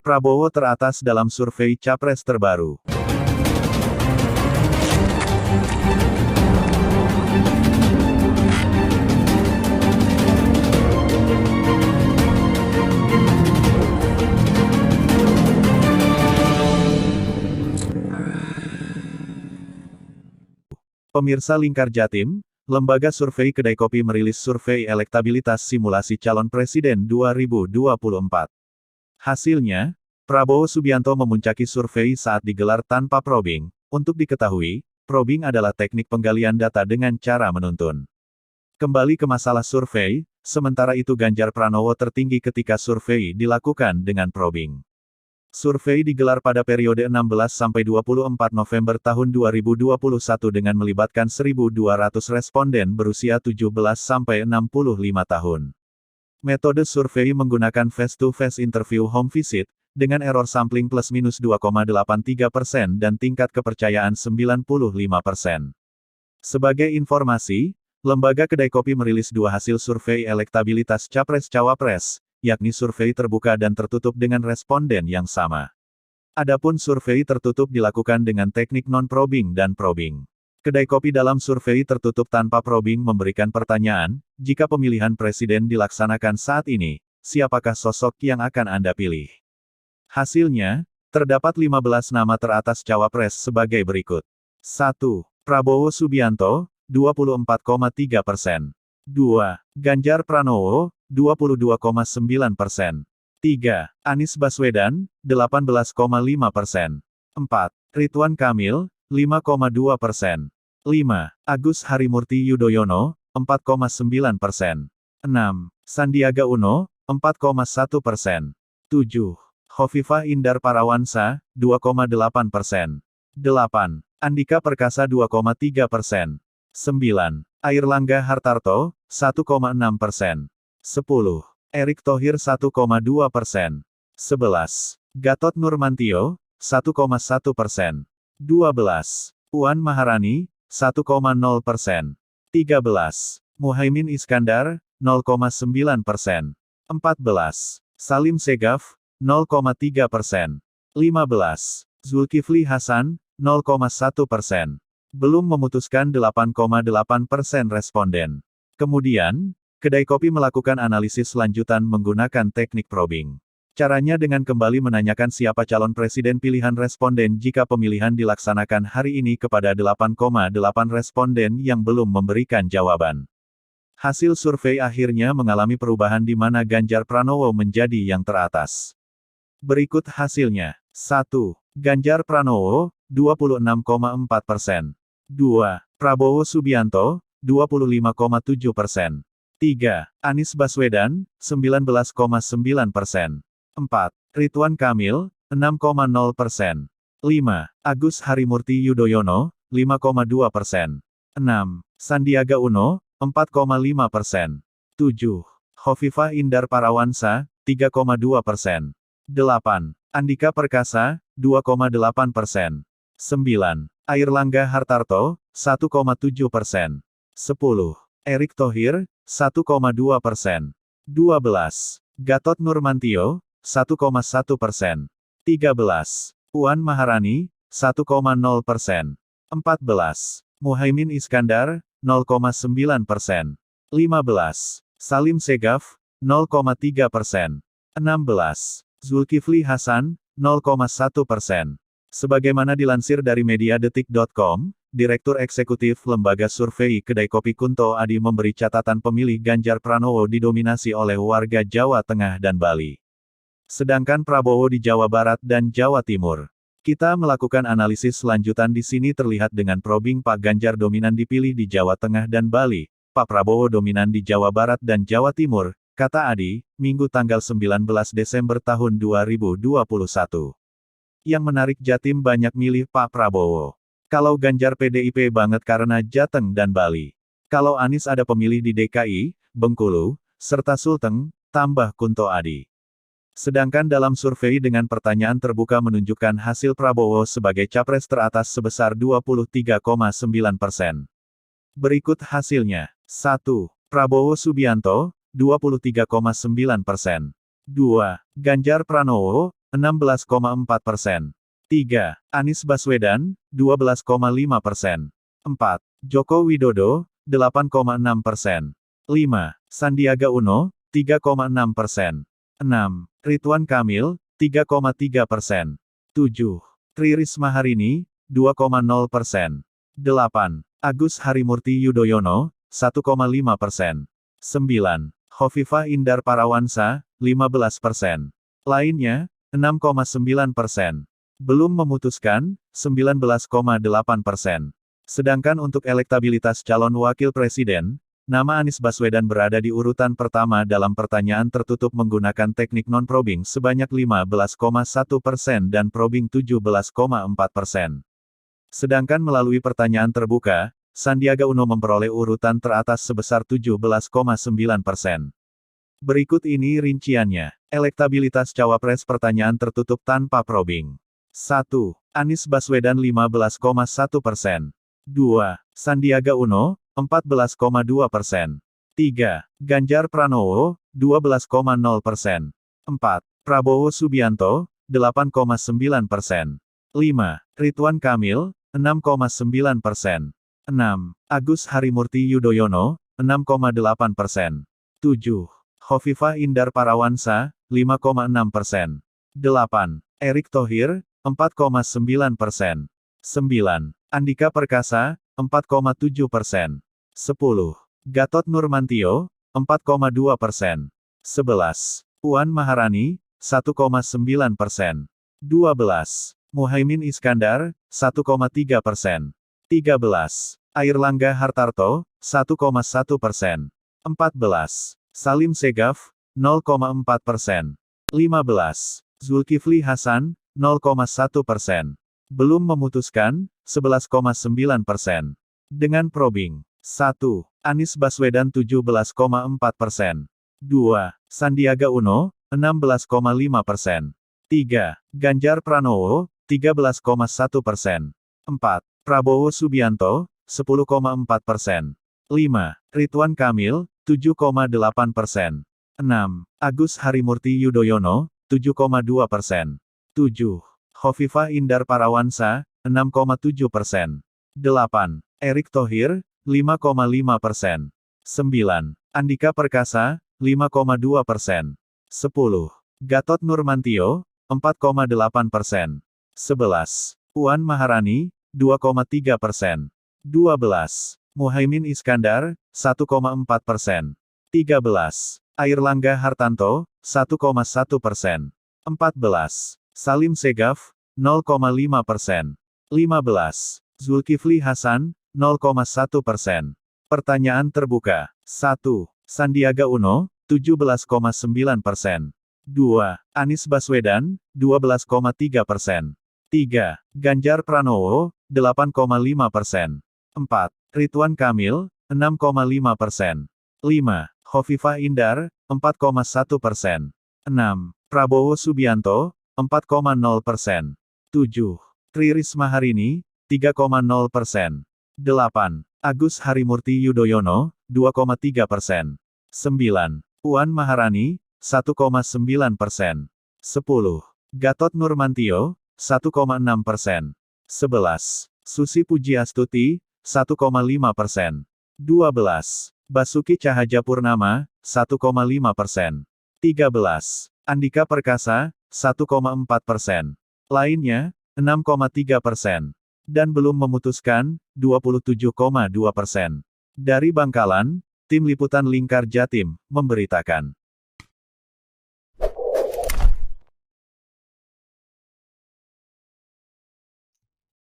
Prabowo teratas dalam survei Capres terbaru. Pemirsa Lingkar Jatim, Lembaga Survei Kedai Kopi merilis survei elektabilitas simulasi calon presiden 2024. Hasilnya, Prabowo Subianto memuncaki survei saat digelar tanpa probing. Untuk diketahui, probing adalah teknik penggalian data dengan cara menuntun. Kembali ke masalah survei, sementara itu Ganjar Pranowo tertinggi ketika survei dilakukan dengan probing. Survei digelar pada periode 16–24 November tahun 2021 dengan melibatkan 1.200 responden berusia 17–65 tahun. Metode survei menggunakan face-to-face interview home visit, dengan error sampling plus-minus 2,83% dan tingkat kepercayaan 95%. Sebagai informasi, Lembaga Kedai Kopi merilis dua hasil survei elektabilitas Capres-Cawapres, yakni survei terbuka dan tertutup dengan responden yang sama. Adapun survei tertutup dilakukan dengan teknik non-probing dan probing. Kedai Kopi dalam survei tertutup tanpa probing memberikan pertanyaan, jika pemilihan presiden dilaksanakan saat ini, siapakah sosok yang akan Anda pilih? Hasilnya, terdapat 15 nama teratas Cawapres sebagai berikut. 1. Prabowo Subianto, 24,3%. 2. Ganjar Pranowo, 22,9%. 3. Anies Baswedan, 18,5%. 4. Ridwan Kamil, 5,2%. 5. Agus Harimurti Yudhoyono, 4,9%. 6. Sandiaga Uno, 4,1%. 7. Khofifah Indar Parawansa, 2,8%. 8. Andika Perkasa 2,3%. 9. Airlangga Hartarto, 1,6%. 10. Erick Thohir 1,2%. 11. Gatot Nurmantio, 1,1%. 12. Puan Maharani, 1,0%. 13. Muhaimin Iskandar, 0,9%. 14. Salim Segaf, 0,3%. 15. Zulkifli Hasan, 0,1%. Belum memutuskan 8,8% responden. Kemudian, Kedai Kopi melakukan analisis lanjutan menggunakan teknik probing. Caranya dengan kembali menanyakan siapa calon presiden pilihan responden jika pemilihan dilaksanakan hari ini kepada 8,8 responden yang belum memberikan jawaban. Hasil survei akhirnya mengalami perubahan di mana Ganjar Pranowo menjadi yang teratas. Berikut hasilnya. 1. Ganjar Pranowo, 26,4%. 2. Prabowo Subianto, 25,7%. 3. Anies Baswedan, 19,9%. 4. Ridwan Kamil, 6,0%. 5. Agus Harimurti Yudhoyono, 5,2%. 6. Sandiaga Uno, 4,5%. 7. Khofifah Indar Parawansa, 3,2%. 8. Andika Perkasa, 2,8%. 9. Airlangga Hartarto, 1,7%. 10. Erick Thohir, 1,2%. 12. Gatot Nurmantio, 1,1%. 13. Puan Maharani, 1,0%. 14. Muhaimin Iskandar, 0,9%. 15. Salim Segaf, 0,3%. 16. Zulkifli Hasan, 0,1%. Sebagaimana dilansir dari mediadetik.com, Direktur Eksekutif Lembaga Survei Kedai Kopi Kunto Adi memberi catatan pemilih Ganjar Pranowo didominasi oleh warga Jawa Tengah dan Bali. Sedangkan Prabowo di Jawa Barat dan Jawa Timur. Kita melakukan analisis lanjutan di sini terlihat dengan probing Pak Ganjar dominan dipilih di Jawa Tengah dan Bali, Pak Prabowo dominan di Jawa Barat dan Jawa Timur, kata Adi, Minggu tanggal 19 Desember tahun 2021. Yang menarik Jatim banyak milih Pak Prabowo. Kalau Ganjar PDIP banget karena Jateng dan Bali. Kalau Anies ada pemilih di DKI, Bengkulu, serta Sulteng, tambah Kunto Adi. Sedangkan dalam survei dengan pertanyaan terbuka menunjukkan hasil Prabowo sebagai capres teratas sebesar 23,9%. Berikut hasilnya. 1. Prabowo Subianto, 23,9%. 2. Ganjar Pranowo, 16,4%. 3. Anies Baswedan, 12,5%. 4. Joko Widodo, 8,6%. 5. Sandiaga Uno, 3,6%. 6. Ridwan Kamil, 3,3%. 7. Tri Risma Harini, 2,0%. 8. Agus Harimurti Yudhoyono, 1,5%. 9. Khofifah Indar Parawansa, 15%. Lainnya, 6,9%. Belum memutuskan, 19,8%. Sedangkan untuk elektabilitas calon wakil presiden, nama Anies Baswedan berada di urutan pertama dalam pertanyaan tertutup menggunakan teknik non-probing sebanyak 15,1% dan probing 17,4%. Sedangkan melalui pertanyaan terbuka, Sandiaga Uno memperoleh urutan teratas sebesar 17,9%. Berikut ini rinciannya. Elektabilitas cawapres pertanyaan tertutup tanpa probing. 1. Anies Baswedan 15,1%. 2. Sandiaga Uno, 14,2%. 3. Ganjar Pranowo, 12,0%. 4. Prabowo Subianto, 8,9%. 5. Ridwan Kamil, 6,9%. 6. Agus Harimurti Yudhoyono, 6,8%. 7. Khofifah Indar Parawansa, 5,6%. 8. Erick Thohir, 4,9%. 9. Andika Perkasa, 4,7%. 10. Gatot Nurmantio, 4,2%. 11. Puan Maharani, 1,9%. 12. Muhaimin Iskandar, 1,3%. 13. Airlangga Hartarto, 1,1%. 14. Salim Segaf, 0,4%. 15. Zulkifli Hasan, 0,1%. Belum memutuskan, 11,9%. Dengan probing. 1. Anies Baswedan 17,4%. 2. Sandiaga Uno, 16,5%. 3. Ganjar Pranowo, 13,1%. 4. Prabowo Subianto, 10,4%. 5. Ridwan Kamil, 7,8%. 6. Agus Harimurti Yudhoyono, 7,2%. 7. Khofifah Indar Parawansa, 6,7%. 8. Erick Thohir, 5,5%. 9. Andika Perkasa, 5,2%. 10. Gatot Nurmantio, 4,8%. 11. Puan Maharani, 2,3%. 12. Muhaimin Iskandar, 1,4%. 13. Airlangga Hartarto, 1,1%. 14. Salim Segaf, 0,5%. 15. Zulkifli Hasan, 0,1%. Pertanyaan terbuka. 1. Sandiaga Uno, 17,9%. 2. Anies Baswedan, 12,3%. 3. Ganjar Pranowo, 8,5%. 4. Ridwan Kamil, 6,5%. 5. Khofifah Indar, 4,1%. 6. Prabowo Subianto, 4,0%. 7. Tri Risma Harini, 3,0%. 8. Agus Harimurti Yudhoyono, 2,3%. 9. Puan Maharani, 1,9%. 10. Gatot Nurmantio, 1,6%. 11. Susi Pujiastuti, 1,5%. 12. Basuki Cahayapurnama, 1,5%. 13. Andika Perkasa, 1,4%. Lainnya, 6,3%. Dan belum memutuskan, 27,2%. Dari Bangkalan, Tim Liputan Lingkar Jatim, memberitakan.